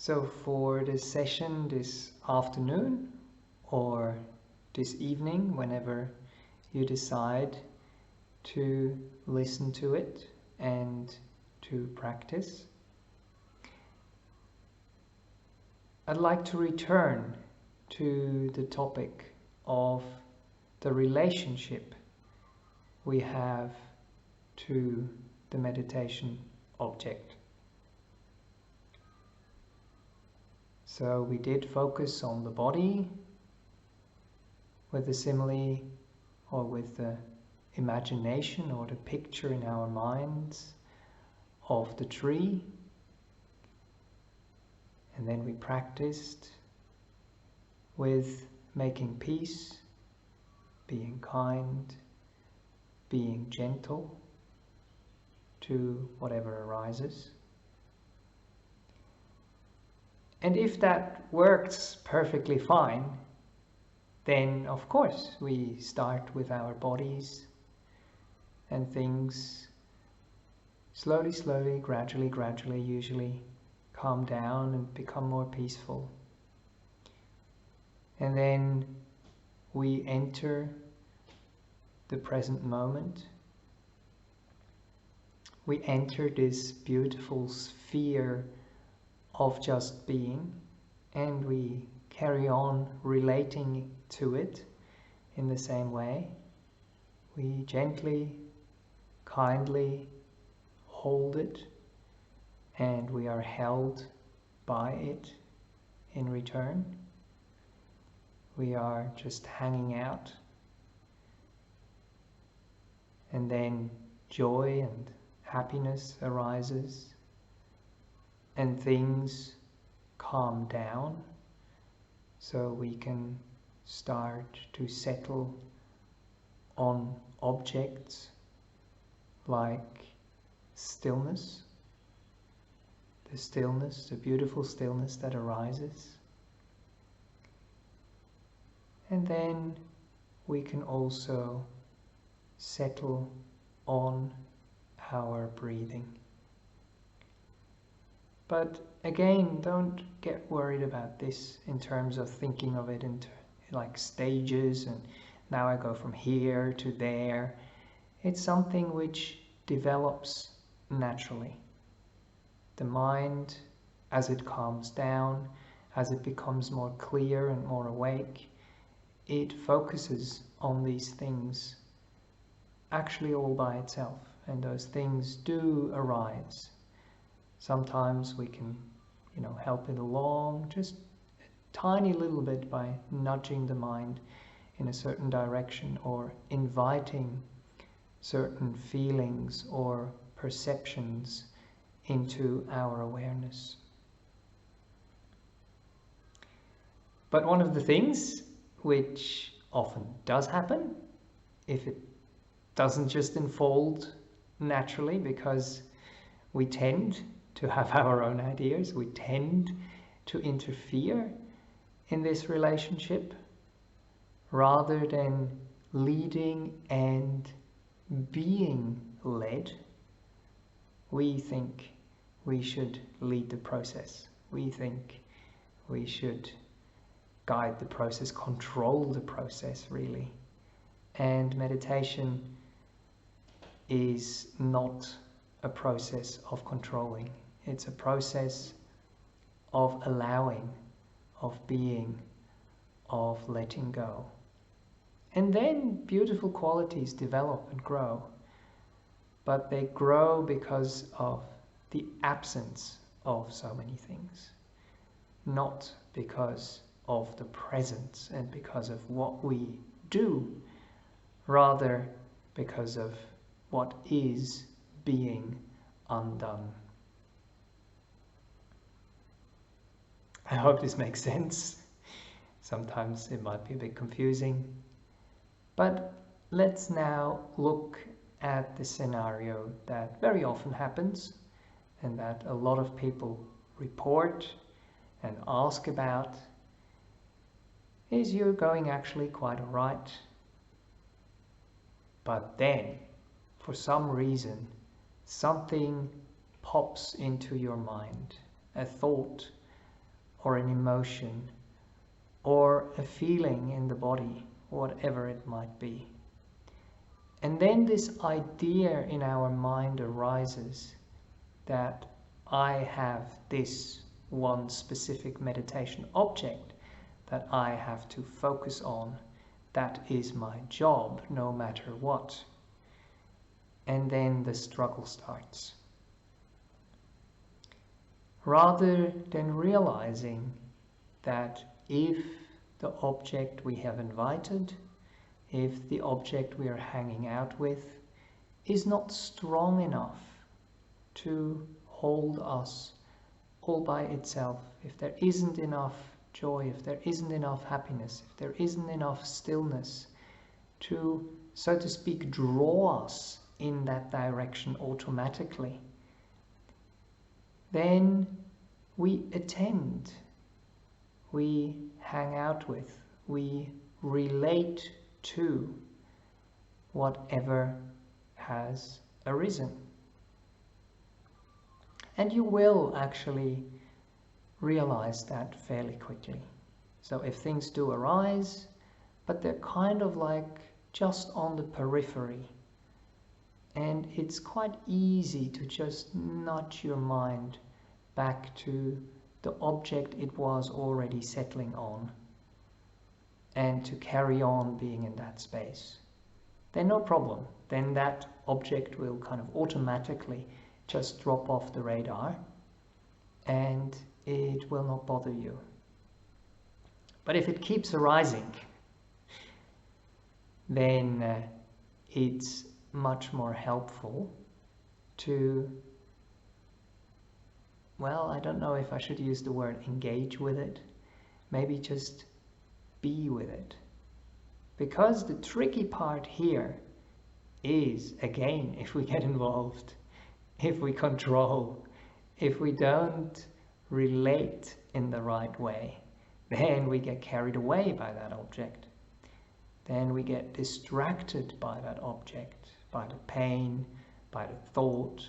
So for this session this afternoon or this evening, whenever you decide to listen to it and to practice, I'd like to return to the topic of the relationship we have to the meditation object. So we did focus on the body with the simile or with the imagination or the picture in our minds of the tree. And then we practiced with making peace, being kind, being gentle to whatever arises. And if that works perfectly fine, then of course we start with our bodies and things slowly, gradually, usually calm down and become more peaceful. And then we enter the present moment. We enter this beautiful sphere of just being, and we carry on relating to it in the same way. We gently, kindly hold it, and we are held by it in return. We are just hanging out, and then joy and happiness arises, and things calm down, so we can start to settle on objects like stillness, the beautiful stillness that arises. And then we can also settle on our breathing. But again, don't get worried about this in terms of thinking of it into like stages and now I go from here to there. It's something which develops naturally. The mind, as it calms down, as it becomes more clear and more awake, it focuses on these things actually all by itself, and those things do arise. Sometimes we can, help it along just a tiny little bit by nudging the mind in a certain direction or inviting certain feelings or perceptions into our awareness. But one of the things which often does happen, if it doesn't just unfold naturally, because we tend to have our own ideas, we tend to interfere in this relationship rather than leading and being led. We think we should lead the process. We think we should guide the process, control the process really. And meditation is not a process of controlling. It's a process of allowing, of being, of letting go. And then beautiful qualities develop and grow. But they grow because of the absence of so many things, not because of the presence and because of what we do, rather because of what is being undone. I hope this makes sense. Sometimes it might be a bit confusing. But let's now look at the scenario that very often happens and that a lot of people report and ask about. Is you're going actually quite alright, but then for some reason something pops into your mind, a thought or an emotion or a feeling in the body, whatever it might be. And then this idea in our mind arises that I have this one specific meditation object that I have to focus on. That is my job, no matter what. And then the struggle starts. Rather than realizing that if the object we have invited, if the object we are hanging out with is not strong enough to hold us all by itself, if there isn't enough joy, if there isn't enough happiness, if there isn't enough stillness to, so to speak, draw us in that direction automatically, then we attend, we hang out with, we relate to whatever has arisen. And you will actually realize that fairly quickly. So if things do arise, but they're kind of like just on the periphery, and it's quite easy to just nudge your mind back to the object it was already settling on and to carry on being in that space, then no problem. Then that object will kind of automatically just drop off the radar and it will not bother you. But if it keeps arising, then it's much more helpful to, well, I don't know if I should use the word engage with it, maybe just be with it. Because the tricky part here is, again, if we get involved, if we control, if we don't relate in the right way, then we get carried away by that object. Then we get distracted by that object, by the pain, by the thought,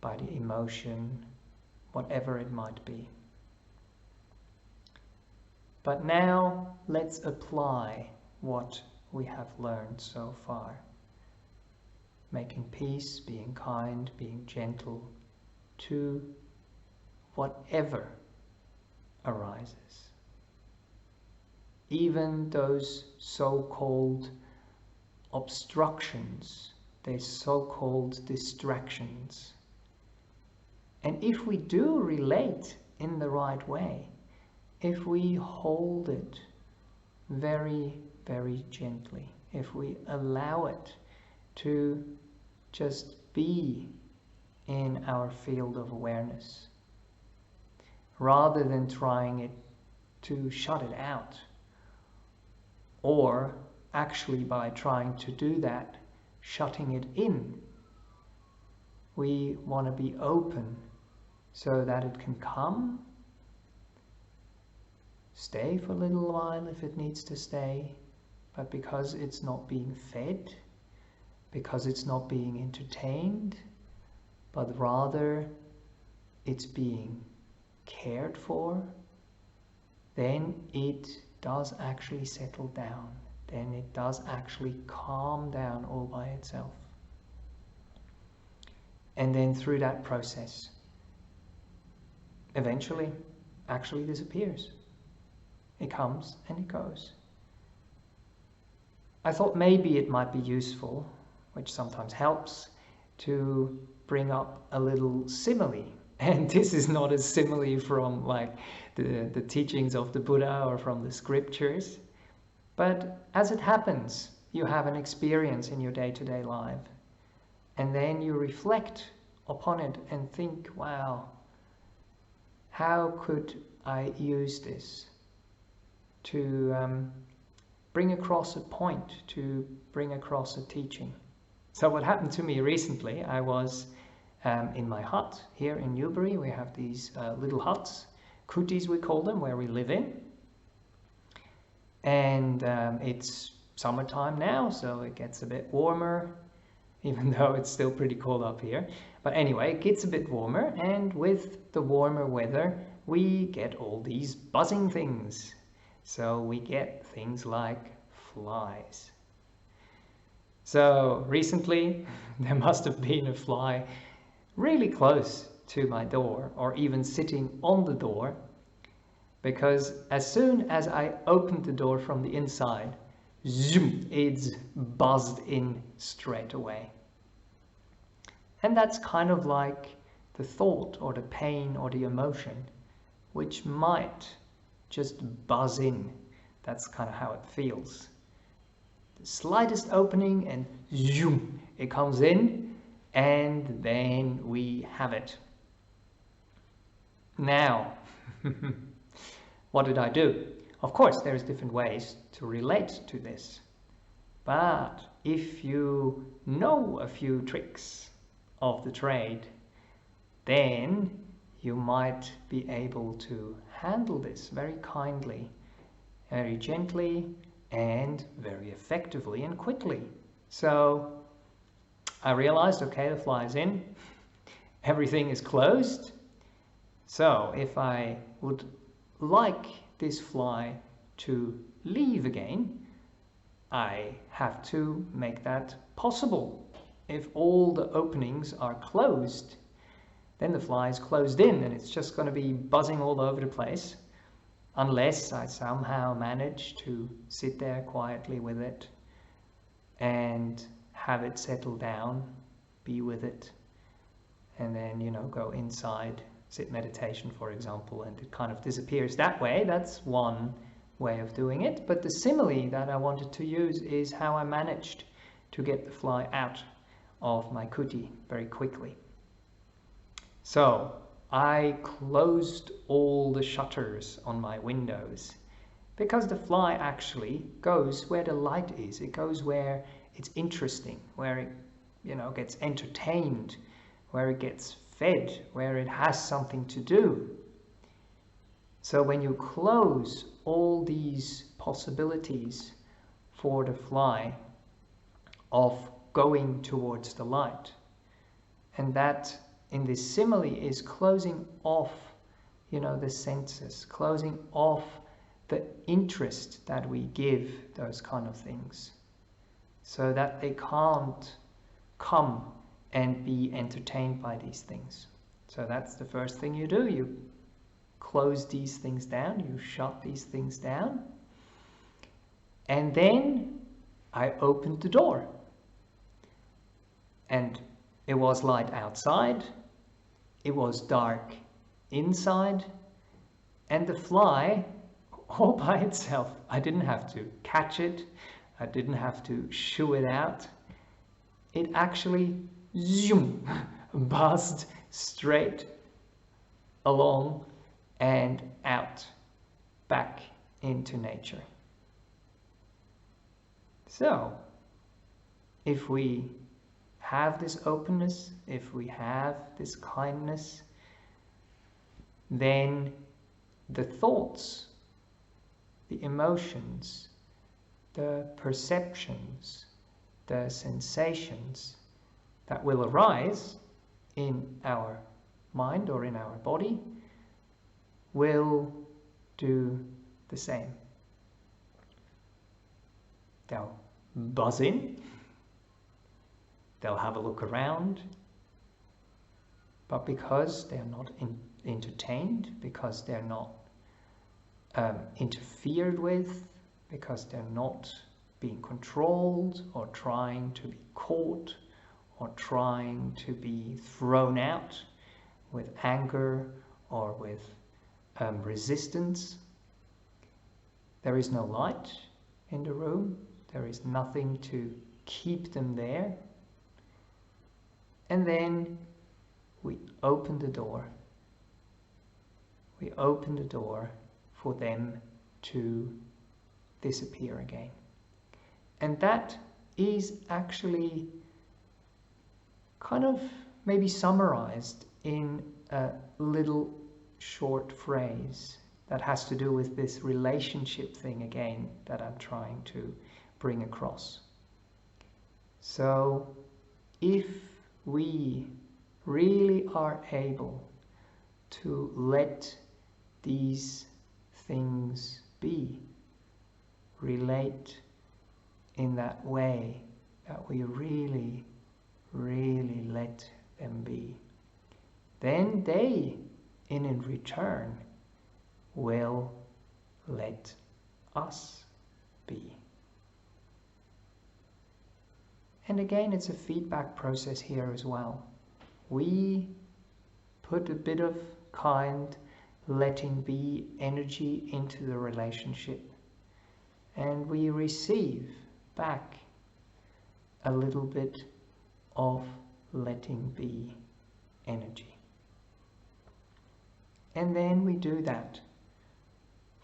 by the emotion, whatever it might be. But now let's apply what we have learned so far. Making peace, being kind, being gentle to whatever arises. Even those so-called obstructions, those so-called distractions. And if we do relate in the right way, if we hold it very, very gently, if we allow it to just be in our field of awareness, rather than trying it to shut it out, or actually by trying to do that, shutting it in. We want to be open so that it can come, stay for a little while if it needs to stay, but because it's not being fed, because it's not being entertained, but rather it's being cared for, then it does actually settle down. Then it does actually calm down all by itself. And then through that process, eventually actually disappears. It comes and it goes. I thought maybe it might be useful, which sometimes helps, to bring up a little simile. And this is not a simile from like the teachings of the Buddha or from the scriptures. But as it happens, you have an experience in your day-to-day life. And then you reflect upon it and think, wow, how could I use this to bring across a point, to bring across a teaching? So what happened to me recently, I was in my hut here in Newbury. We have these little huts, kutis we call them, where we live in. And it's summertime now, so it gets a bit warmer, even though it's still pretty cold up here. But anyway, it gets a bit warmer, and with the warmer weather, we get all these buzzing things. So we get things like flies. So recently there must have been a fly really close to my door, or even sitting on the door, because as soon as I opened the door from the inside, zoom, it's buzzed in straight away. And that's kind of like the thought or the pain or the emotion, which might just buzz in. That's kind of how it feels. The slightest opening and zoom, it comes in, and then we have it. Now, what did I do? Of course, there's different ways to relate to this. But if you know a few tricks of the trade, then you might be able to handle this very kindly, very gently, and very effectively and quickly. So I realized, okay, the fly is in, everything is closed. So if I would like this fly to leave again, I have to make that possible. If all the openings are closed, then the fly is closed in and it's just going to be buzzing all over the place, unless I somehow manage to sit there quietly with it and have it settle down, be with it, and then, go inside, sit meditation, for example, and it kind of disappears that way. That's one way of doing it. But the simile that I wanted to use is how I managed to get the fly out of my kuti very quickly. So I closed all the shutters on my windows, because the fly actually goes where the light is. It goes where it's interesting, where it gets entertained, where it gets fed, where it has something to do. So when you close all these possibilities for the fly of going towards the light, and that in this simile is closing off, the senses, closing off the interest that we give those kind of things, so that they can't come and be entertained by these things. So that's the first thing you do. You close these things down, you shut these things down. And then I opened the door. And it was light outside, it was dark inside, and the fly, all by itself, I didn't have to catch it, I didn't have to shoo it out. It actually, zoom, buzzed straight along and out, back into nature. So, if we have this openness, if we have this kindness, then the thoughts, the emotions, the perceptions, the sensations that will arise in our mind or in our body will do the same. They'll buzz in, they'll have a look around, but because they're not entertained, because they're not interfered with, because they're not being controlled or trying to be caught or trying to be thrown out with anger or with resistance, there is no light in the room, there is nothing to keep them there. And then we open the door. We open the door for them to disappear again. And that is actually kind of maybe summarized in a little short phrase that has to do with this relationship thing again that I'm trying to bring across. So if we really are able to let these things be. Relate in that way that we really, really let them be. Then they, in return, will let us be. And again, it's a feedback process here as well. We put a bit of kind, letting be energy into the relationship, and we receive back a little bit of letting be energy. And then we do that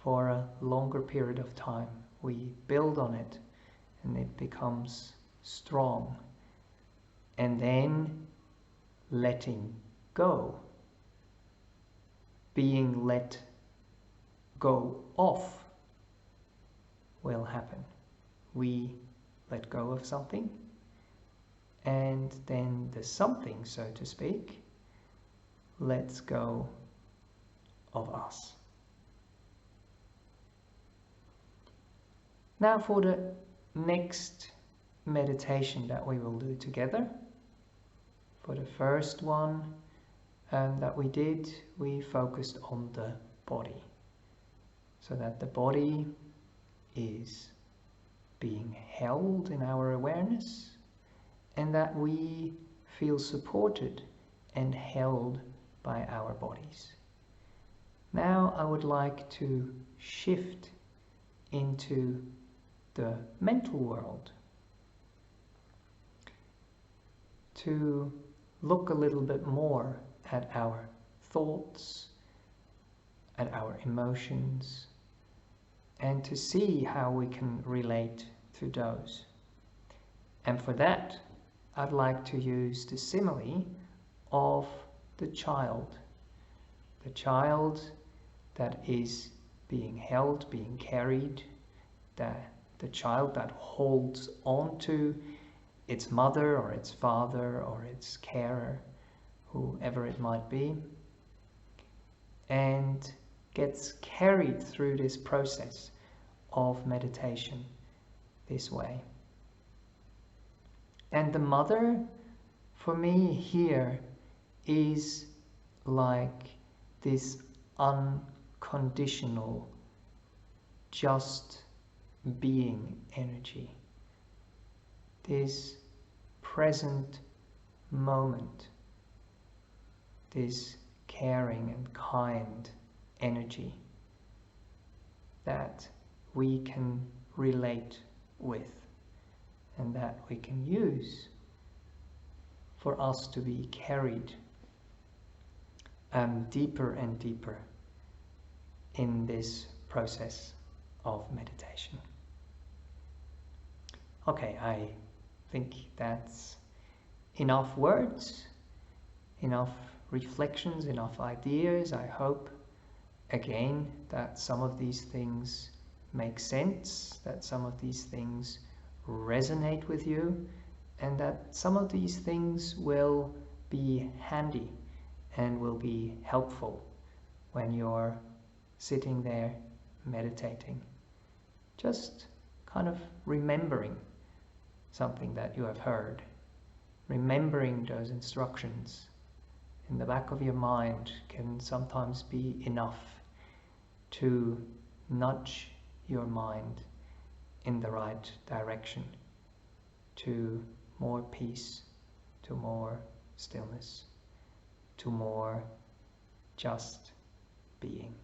for a longer period of time. We build on it and it becomes strong. And then letting go, being let go of, will happen. We let go of something, and then the something, so to speak, lets go of us. Now for the next meditation that we will do together. For the first one that we did, we focused on the body, so that the body is being held in our awareness, and that we feel supported and held by our bodies. Now I would like to shift into the mental world, to look a little bit more at our thoughts, at our emotions, and to see how we can relate to those. And for that, I'd like to use the simile of the child that is being held, being carried, the child that holds on to its mother or its father or its carer, whoever it might be, and gets carried through this process of meditation this way. And the mother, for me here, is like this unconditional, just being energy. This present moment, this caring and kind energy that we can relate with and that we can use for us to be carried deeper and deeper in this process of meditation. Okay, I think that's enough words, enough reflections, enough ideas. I hope, again, that some of these things make sense, that some of these things resonate with you, and that some of these things will be handy and will be helpful when you're sitting there meditating. Just kind of remembering something that you have heard, remembering those instructions in the back of your mind can sometimes be enough to nudge your mind in the right direction, to more peace, to more stillness, to more just being.